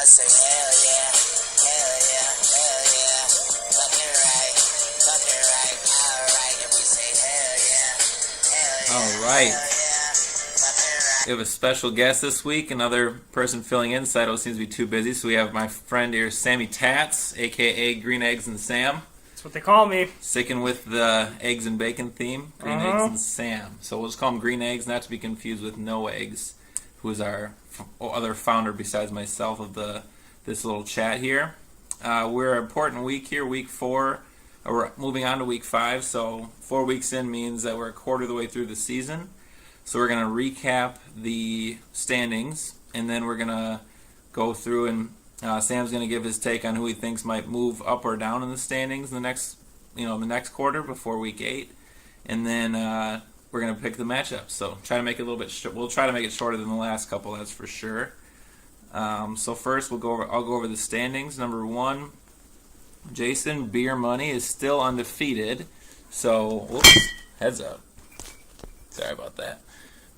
say hell yeah, hell yeah, hell yeah. Fucking right, alright. And we say hell yeah, hell yeah. All right. Hell yeah, fucking right. We have a special guest this week. Another person filling in. Saito seems to be too busy, so we have my friend here, Sammy Tats, a.k.a. Green Eggs and Sam. That's what they call me. Sticking with the eggs and bacon theme, Green Eggs and Sam. So we'll just call him Green Eggs, not to be confused with No Eggs, who is our other founder besides myself of this little chat here. We're an important week here, week 4. We're moving on to week 5, so 4 weeks in means that we're a quarter of the way through the season. So we're going to recap the standings, and then we're going to go through and Sam's going to give his take on who he thinks might move up or down in the standings in the next quarter before week 8, and then we're going to pick the matchups. So try to make it a little bit. We'll try to make it shorter than the last couple, that's for sure. So first, I'll go over the standings. Number 1, Jason Beer Money is still undefeated. So whoops, heads up. Sorry about that.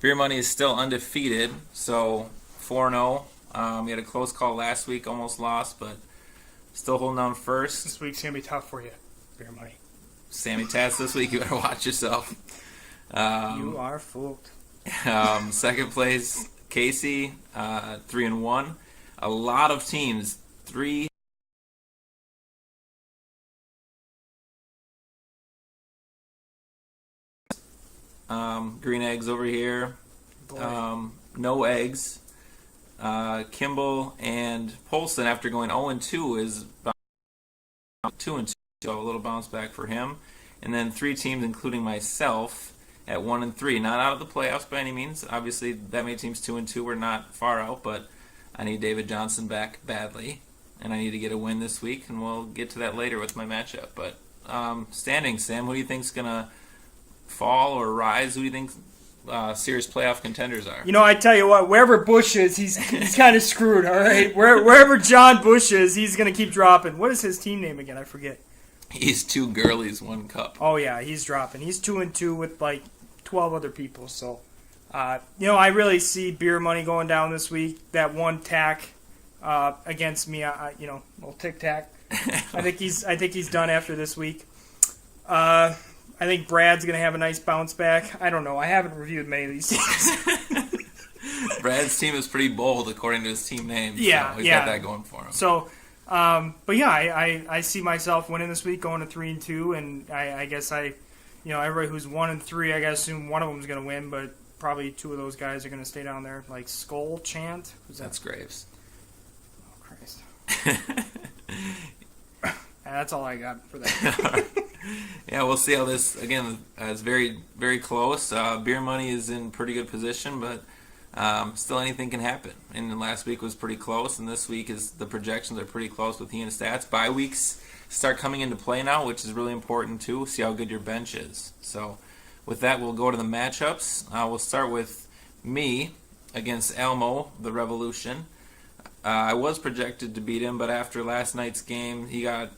Beer Money is still undefeated. So 4-0. We had a close call last week, almost lost, but still holding on first. This week's going to be tough for you, Beer Money. Sammy Tats this week, you better watch yourself. You are fooled. Second place, Casey, 3-1. A lot of teams, 3. Green Eggs over here. No Eggs. Kimball and Polson, after going 0-2, is 2-2, so a little bounce back for him. And then 3 teams, including myself, at 1-3. Not out of the playoffs by any means. Obviously, that many teams 2-2 were not far out, but I need David Johnson back badly, and I need to get a win this week, and we'll get to that later with my matchup. But standings, Sam, who do you think's gonna fall or rise? Who do you think serious playoff contenders are? You know, I tell you what, wherever Bush is, he's kind of screwed, all right? Wherever John Bush is, he's going to keep dropping. What is his team name again? I forget. He's 2 girlies, 1 cup. Oh, yeah, he's dropping. He's 2-2 with, 12 other people. So, I really see Beer Money going down this week. That one tack against me, little tic-tac. I think he's done after this week. I think Brad's going to have a nice bounce back. I don't know. I haven't reviewed many of these teams. Brad's team is pretty bold according to his team name. Yeah, so he's got that going for him. So, I see myself winning this week, going to 3-2, and I guess everybody who's 1-3, I gotta assume one of them is going to win, but probably 2 of those guys are going to stay down there. Like Skull Chant. Who's that? That's Graves. Oh, Christ. That's all I got for that. Yeah, we'll see how this, again, is very, very close. Beer Money is in pretty good position, but still anything can happen. And last week was pretty close, and this week the projections are pretty close with he and stats. Bye weeks start coming into play now, which is really important too. See how good your bench is. So with that, we'll go to the matchups. We'll start with me against Elmo, the Revolution. I was projected to beat him, but after last night's game, he got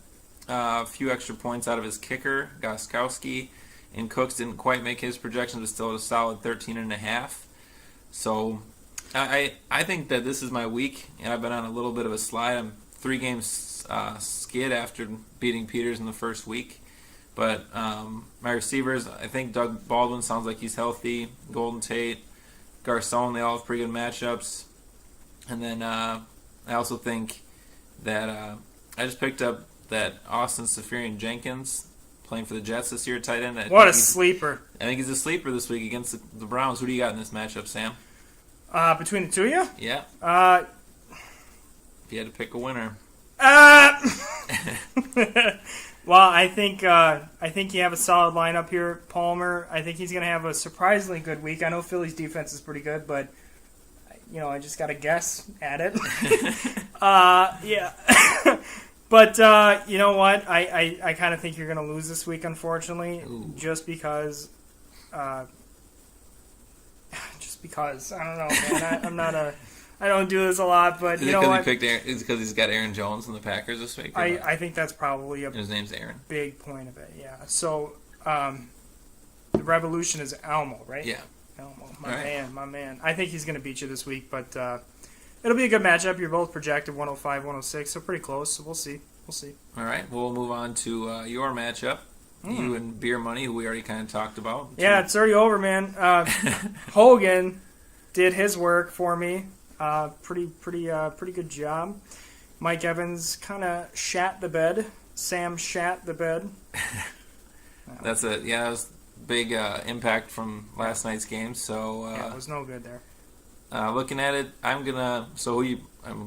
a few extra points out of his kicker, Goskowski, and Cooks didn't quite make his projections, but still at a solid 13.5. So I think that this is my week, and I've been on a little bit of a slide. I'm 3 games skid after beating Peters in the first week. But my receivers, I think Doug Baldwin sounds like he's healthy. Golden Tate, Garcon, they all have pretty good matchups. And then I also think that I just picked up that Austin Safarian Jenkins playing for the Jets this year, tight end. What a sleeper. I think he's a sleeper this week against the Browns. Who do you got in this matchup, Sam? Between the 2 of you? Yeah. If you had to pick a winner. Well, I think you have a solid lineup here, Palmer. I think he's going to have a surprisingly good week. I know Philly's defense is pretty good, but I just got to guess at it. Yeah. But you know what? I kind of think you're going to lose this week, unfortunately. Ooh. Just because. I don't know, man. I don't do this a lot, but Is it because he's got Aaron Jones in the Packers this week? I think that's probably his name's Aaron. Big point of it. Yeah. So the Revolution is Elmo, right? Yeah. Elmo, my man. I think he's going to beat you this week, but it'll be a good matchup. You're both projected 105, 106, so pretty close. So we'll see. We'll see. All right, we'll move on to your matchup. You and Beer Money, who we already kind of talked about. Yeah, it's already over, man. Hogan did his work for me. Pretty good job. Mike Evans kind of shat the bed. Sam shat the bed. That was big impact from last night's game. So Yeah, it was no good there. looking at it, I'm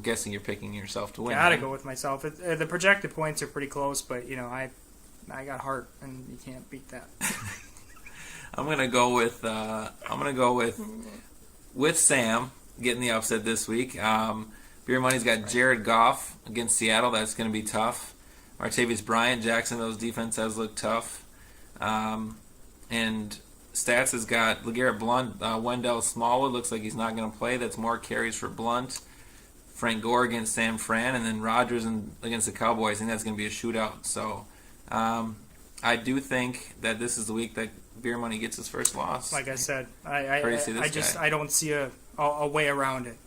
guessing you're picking yourself to win. Gotta right? go with myself. The projected points are pretty close, but I got heart, and you can't beat that. I'm gonna go with Sam getting the upset this week. Beer Money's got Jared Goff against Seattle. That's gonna be tough. Martavis Bryant, Jacksonville's defense has looked tough. And Stats has got LeGarrette Blount, Wendell Smallwood. Looks like he's not going to play. That's more carries for Blunt. Frank Gore against Sam Fran. And then Rodgers against the Cowboys. I think that's going to be a shootout. So I do think that this is the week that Beer Money gets his first loss. Like I said, I don't see a way around it.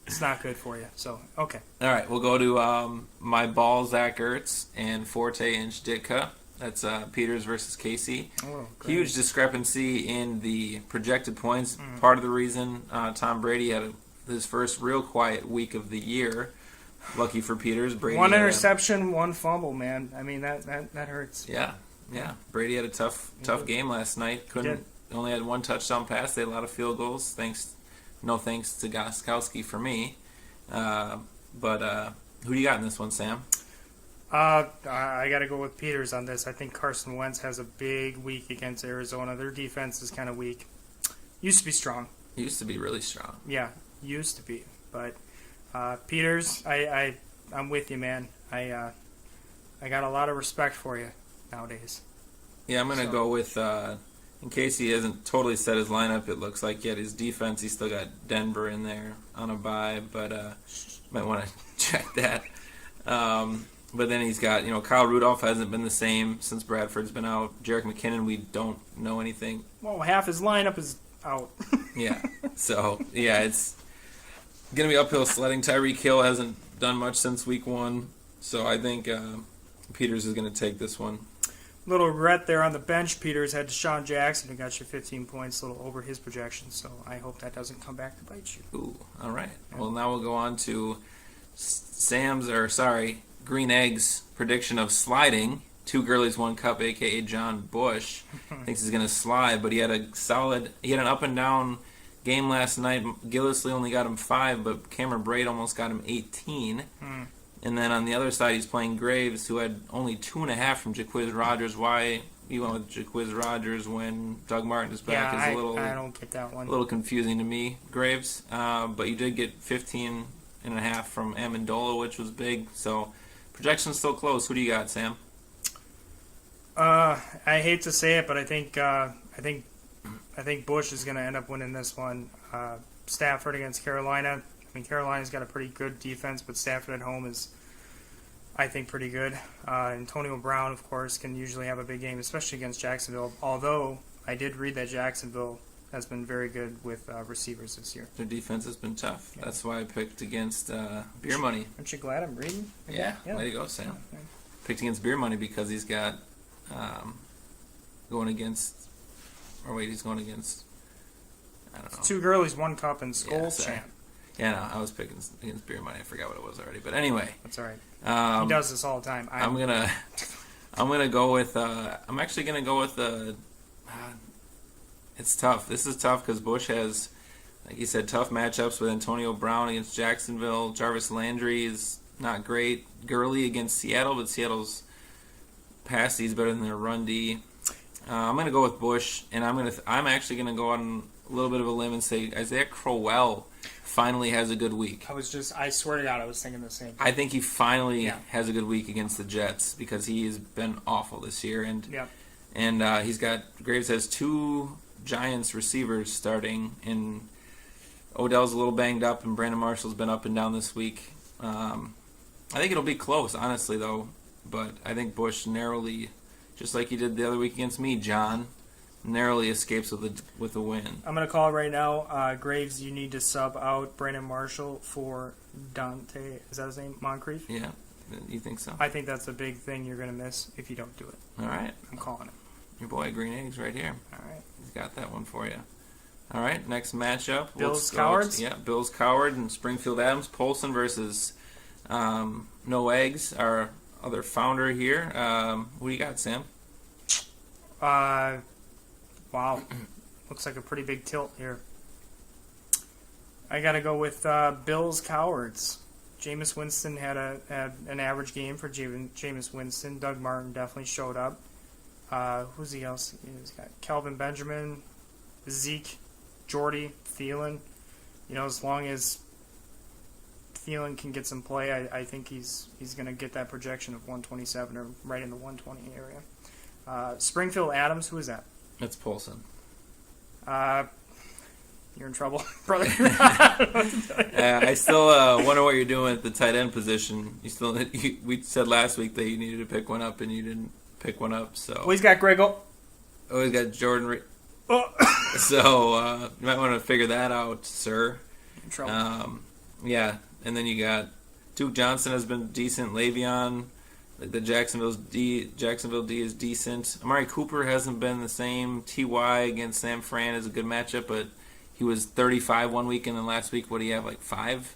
It's not good for you. So, okay. All right, we'll go to my ball, Zach Ertz, and Forte Inch Ditka. That's Peters versus Casey. Oh, great. Huge discrepancy in the projected points. Part of the reason Tom Brady had his first real quiet week of the year. Lucky for Peters. Brady one interception, one fumble, man. I mean, that hurts. Yeah. Brady had a tough game last night. Only had one touchdown pass. They had a lot of field goals. No thanks to Goskowski for me. But who do you got in this one, Sam? I got to go with Peters on this. I think Carson Wentz has a big week against Arizona. Their defense is kind of weak. Used to be strong. Used to be really strong. Yeah, used to be. But Peters, I'm with you, man. I got a lot of respect for you nowadays. Yeah, I'm going to go with, in case he hasn't totally set his lineup, it looks like yet his defense, he's still got Denver in there on a bye, but might want to check that. But then he's got, Kyle Rudolph hasn't been the same since Bradford's been out. Jerick McKinnon, we don't know anything. Well, half his lineup is out. Yeah. So, it's going to be uphill sledding. Tyreek Hill hasn't done much since week 1. So I think Peters is going to take this one. Little regret there on the bench. Peters had Deshaun Jackson, who got you 15 points, a little over his projection. So I hope that doesn't come back to bite you. Ooh, all right. Yeah. Well, now we'll go on to Green Egg's prediction of sliding. 2 girlies, 1 cup, a.k.a. John Bush. Thinks he's going to slide, but he had an up and down game last night. Gillisley only got him 5, but Cameron Braid almost got him 18. And then on the other side, he's playing Graves, who had only 2.5 from Jaquiz Rodgers. Why you went with Jaquiz Rodgers when Doug Martin is back is a little. I don't get that one. A little confusing to me, Graves. But you did get 15.5 from Amendola, which was big. So projection's still close. Who do you got, Sam? I hate to say it, but I think Bush is going to end up winning this one. Stafford against Carolina. I mean, Carolina's got a pretty good defense, but Stafford at home is, I think, pretty good. Antonio Brown, of course, can usually have a big game, especially against Jacksonville. Although I did read that Jacksonville has been very good with receivers this year. Their defense has been tough. Yeah. That's why I picked against Beer Money. Aren't you glad I'm reading? Yeah. Way to go, Sam. Okay. Picked against Beer Money because he's got going against, I don't know. 2 girlies, 1 cup, and Skull Champ. Yeah, no, I was picking against Beer Money. I forgot what it was already. But anyway. That's all right. He does this all the time. I'm gonna go with, I'm actually going to go with it's tough. This is tough because Bush has, like you said, tough matchups with Antonio Brown against Jacksonville. Jarvis Landry is not great. Gurley against Seattle, but Seattle's pass D is better than their run D. I'm going to go with Bush, and I'm actually going to go on a little bit of a limb and say Isaiah Crowell finally has a good week. I swear to God, I was thinking the same thing. I think he finally has a good week against the Jets because he has been awful this year. And Graves has 2 Giants receivers starting, and Odell's a little banged up, and Brandon Marshall's been up and down this week. I think it'll be close, honestly, though. But I think Bush narrowly, just like he did the other week against me, John, narrowly escapes with a win. I'm gonna call it right now. Graves, you need to sub out Brandon Marshall for Dante. Is that his name? Moncrief. Yeah, you think so? I think that's a big thing you're gonna miss if you don't do it. All right, I'm calling it. your boy Green Eggs right here. All right. He's got that one for you. All right, next matchup. Bills Cowards? Yeah, Bills Coward and Springfield Adams. Polson versus No Eggs, our other founder here. What do you got, Sam? Wow. Looks like a pretty big tilt here. I got to go with Bills Cowards. Jameis Winston had an average game for Jameis Winston. Doug Martin definitely showed up. Who's he else? He's got Kelvin Benjamin, Zeke, Jordy, Thielen. You know, as long as Thielen can get some play, I think he's going to get that projection of 127 or right in the 120 area. Springfield Adams, who is that? It's Polson. You're in trouble, brother. I still wonder what you're doing at the tight end position. We said last week that you needed to pick one up, and you didn't pick one up. So Well, he's got Grego. oh, he's got Jordan. Oh. So you might want to figure that out, sir. In trouble. Yeah, and then you got Duke Johnson has been decent. Le'Veon, the Jacksonville D is decent. Amari Cooper hasn't been the same. Ty against Sam Fran is a good matchup, but he was 35 one week, and then last week, what do you have, like 5?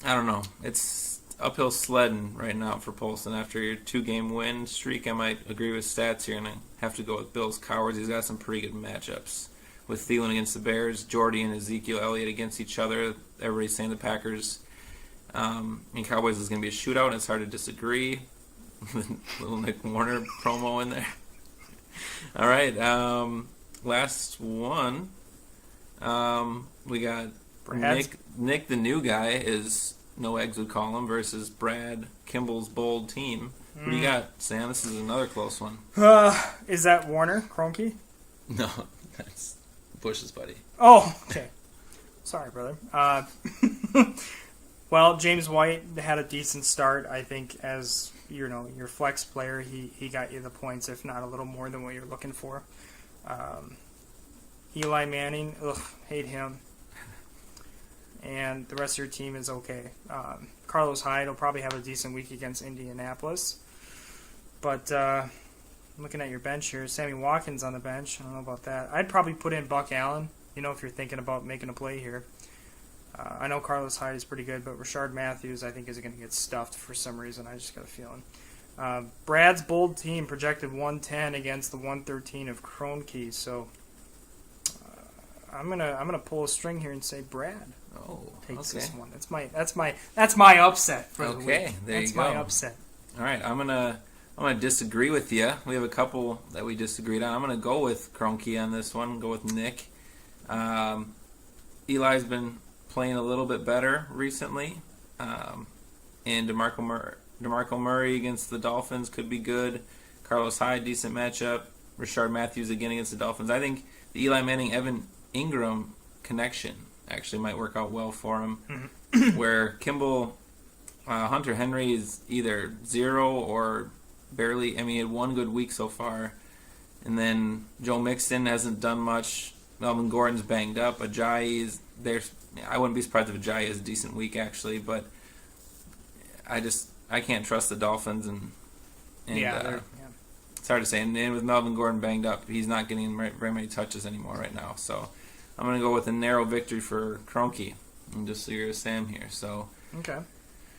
I don't know. It's uphill sledding right now for Polson after your 2-game win streak. I might agree with stats here, and I have to go with Bills Cowards. He's got some pretty good matchups with Thielen against the Bears, Jordy and Ezekiel Elliott against each other. Everybody's saying the Packers and Cowboys is going to be a shootout, and it's hard to disagree. Little Nick Warner promo in there. All right, last one. We got Nick the new guy, is No Eggs would call him, versus Brad Kimball's bold team. What do you got, Sam? This is another close one. Is that Warner Kroenke? No, that's Bush's buddy. Oh, okay. Sorry, brother. Well, James White had a decent start. I think as your flex player, he got you the points, if not a little more than what you're looking for. Eli Manning, hate him. And the rest of your team is okay. Carlos Hyde will probably have a decent week against Indianapolis. But looking at your bench here, Sammy Watkins on the bench. I don't know about that. I'd probably put in Buck Allen, if you're thinking about making a play here. I know Carlos Hyde is pretty good, but Rashard Matthews, I think, is going to get stuffed for some reason. I just got a feeling. Brad's bold team projected 110 against the 113 of Kroenke, so I'm gonna pull a string here and say Brad takes this one. That's my upset for the week. Okay, there you go. That's my upset. All right, I'm gonna disagree with you. We have a couple that we disagreed on. I'm gonna go with Kroenke on this one. Go with Nick. Eli's been playing a little bit better recently, and DeMarco Murray against the Dolphins could be good. Carlos Hyde, decent matchup. Rashard Matthews again against the Dolphins. I think the Eli Manning, Evan Ingram connection actually might work out well for him. Mm-hmm. Where Kimball, Hunter Henry is either 0 or barely. I mean, he had one good week so far, and then Joe Mixon hasn't done much. Melvin Gordon's banged up. Ajayi is there. I wouldn't be surprised if Ajayi has a decent week actually, but I can't trust the Dolphins and it's hard to say. And with Melvin Gordon banged up, he's not getting very many touches anymore right now. So I'm going to go with a narrow victory for Kroenke and just agree with Sam here. So okay.